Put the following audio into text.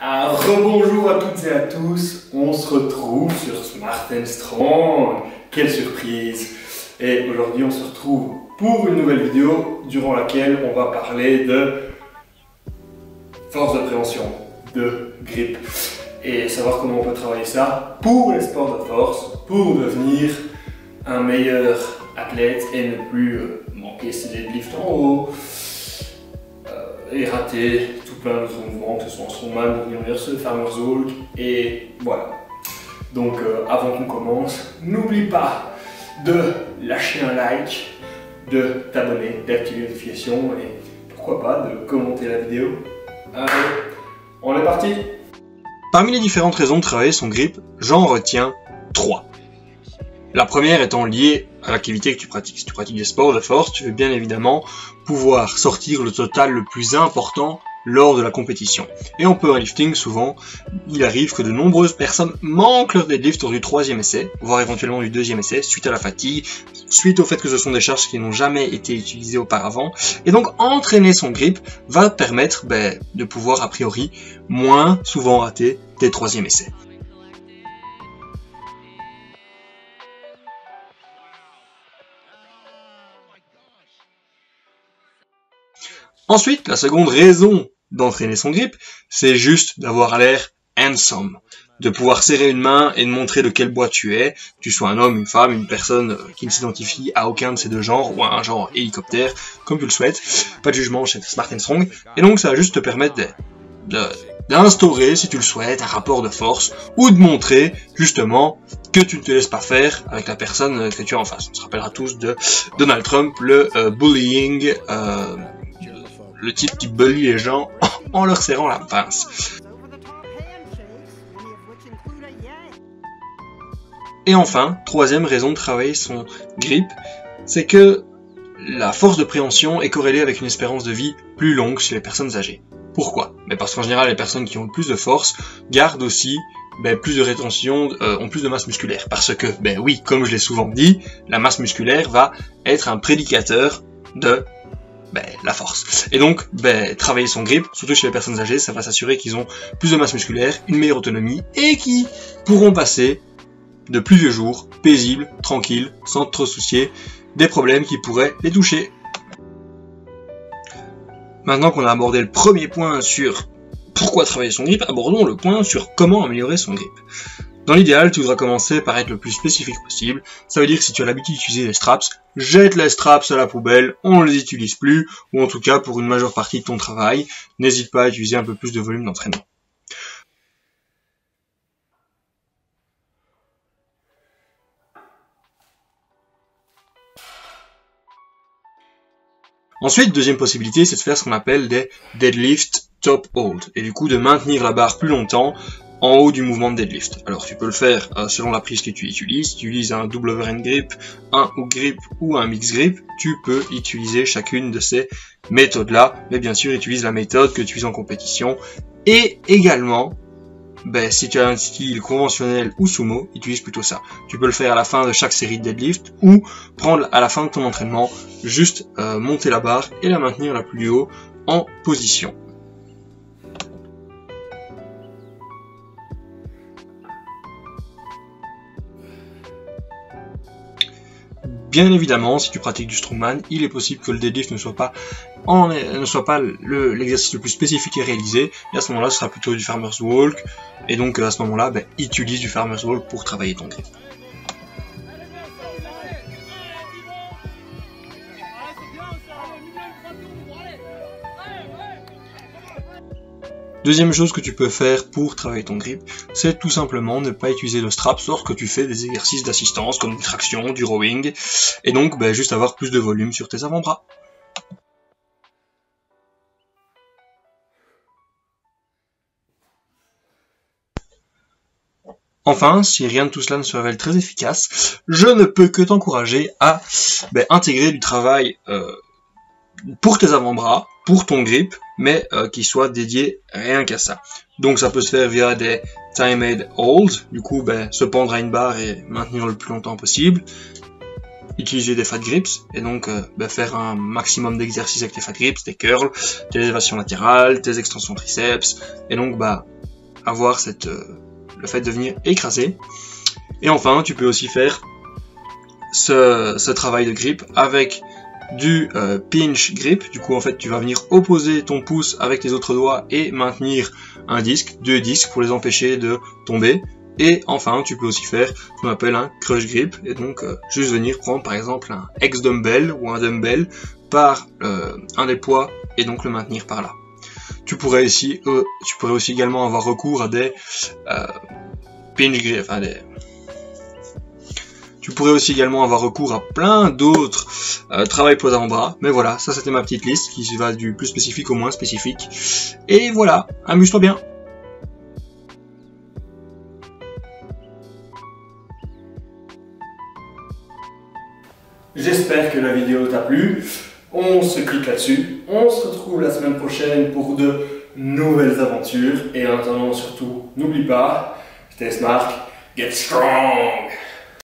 Rebonjour à toutes et à tous, on se retrouve sur Smart & Strong, quelle surprise! Et aujourd'hui on se retrouve pour une nouvelle vidéo durant laquelle on va parler de force de préhension, de grippe et savoir comment on peut travailler ça pour les sports de force, pour devenir un meilleur athlète et ne plus manquer ses deadlifts en haut et rater tout plein d'autres mouvements, que ce soit en strongman, le farmer's walk, et voilà. Donc avant qu'on commence, n'oublie pas de lâcher un like, de t'abonner, d'activer les notifications et pourquoi pas de commenter la vidéo. Allez, on est parti! Parmi les différentes raisons de travailler son grip, j'en retiens 3. La première étant liée à l'activité que tu pratiques. Si tu pratiques des sports de force, tu veux bien évidemment pouvoir sortir le total le plus important lors de la compétition. Et en powerlifting, souvent, il arrive que de nombreuses personnes manquent leur deadlift lors du 3e essai, voire éventuellement du 2e essai, suite à la fatigue, suite au fait que ce sont des charges qui n'ont jamais été utilisées auparavant. Et donc, entraîner son grip va te permettre de pouvoir, a priori, moins souvent rater tes 3e essais. Ensuite, la seconde raison d'entraîner son grip, c'est juste d'avoir l'air handsome, de pouvoir serrer une main et de montrer de quel bois tu es, que tu sois un homme, une femme, une personne qui ne s'identifie à aucun de ces deux genres, ou à un genre hélicoptère, comme tu le souhaites. Pas de jugement chez Smart & Strong. Et donc ça va juste te permettre d'instaurer, si tu le souhaites, un rapport de force, ou de montrer, justement, que tu ne te laisses pas faire avec la personne que tu as en face. On se rappellera tous de Donald Trump, le bullying, le type qui bully les gens en leur serrant la pince. Et enfin, troisième raison de travailler son grip, c'est que la force de préhension est corrélée avec une espérance de vie plus longue chez les personnes âgées. Pourquoi? Parce qu'en général, les personnes qui ont le plus de force gardent aussi plus de rétention, ont plus de masse musculaire. Parce que, oui, comme je l'ai souvent dit, la masse musculaire va être un prédicateur de la force. Et donc, travailler son grip, surtout chez les personnes âgées, ça va s'assurer qu'ils ont plus de masse musculaire, une meilleure autonomie, et qui pourront passer de plus vieux jours, paisibles, tranquilles, sans trop soucier des problèmes qui pourraient les toucher. Maintenant qu'on a abordé le premier point sur pourquoi travailler son grip, abordons le point sur comment améliorer son grip. Dans l'idéal, tu voudras commencer par être le plus spécifique possible. Ça veut dire que si tu as l'habitude d'utiliser les straps, jette les straps à la poubelle, on ne les utilise plus, ou en tout cas pour une majeure partie de ton travail, n'hésite pas à utiliser un peu plus de volume d'entraînement. Ensuite, deuxième possibilité, c'est de faire ce qu'on appelle des deadlift top hold, et du coup de maintenir la barre plus longtemps en haut du mouvement de deadlift. Alors tu peux le faire selon la prise que tu utilises. Si tu utilises un double overhand grip, un hook grip ou un mix grip, tu peux utiliser chacune de ces méthodes-là, mais bien sûr utilise la méthode que tu utilises en compétition. Et également, si tu as un style conventionnel ou sumo, utilise plutôt ça. Tu peux le faire à la fin de chaque série de deadlift ou prendre à la fin de ton entraînement, juste monter la barre et la maintenir la plus haut en position. Bien évidemment, si tu pratiques du strongman, il est possible que le deadlift ne soit pas l'exercice le plus spécifique à réaliser, et à ce moment-là, ce sera plutôt du farmer's walk, et donc à ce moment-là, utilise du farmer's walk pour travailler ton grip. Deuxième chose que tu peux faire pour travailler ton grip, c'est tout simplement ne pas utiliser le strap lorsque tu fais des exercices d'assistance comme des tractions, du rowing, et donc juste avoir plus de volume sur tes avant-bras. Enfin, si rien de tout cela ne se révèle très efficace, je ne peux que t'encourager à intégrer du travail pour tes avant-bras, pour ton grip, mais qui soit dédié rien qu'à ça. Donc ça peut se faire via des timed holds, du coup se pendre à une barre et maintenir le plus longtemps possible. Utiliser des fat grips, et donc faire un maximum d'exercices avec tes fat grips, tes curls, tes élévations latérales, tes extensions triceps, et donc avoir le fait de venir écraser. Et enfin, tu peux aussi faire ce travail de grip avec du pinch grip. Du coup, en fait, tu vas venir opposer ton pouce avec tes autres doigts et maintenir un disque, 2 disques pour les empêcher de tomber. Et enfin, tu peux aussi faire ce qu'on appelle un crush grip, et donc juste venir prendre par exemple un ex-dumbbell ou un dumbbell par un des poids et donc le maintenir par là. Tu pourrais aussi également avoir recours à des pinch grip, tu pourrais aussi également avoir recours à plein d'autres travail poids avant-bras, mais voilà, ça c'était ma petite liste qui va du plus spécifique au moins spécifique. Et voilà, amuse-toi bien. J'espère que la vidéo t'a plu. On se quitte là-dessus. On se retrouve la semaine prochaine pour de nouvelles aventures. Et en attendant, surtout, n'oublie pas, stay smart, get strong.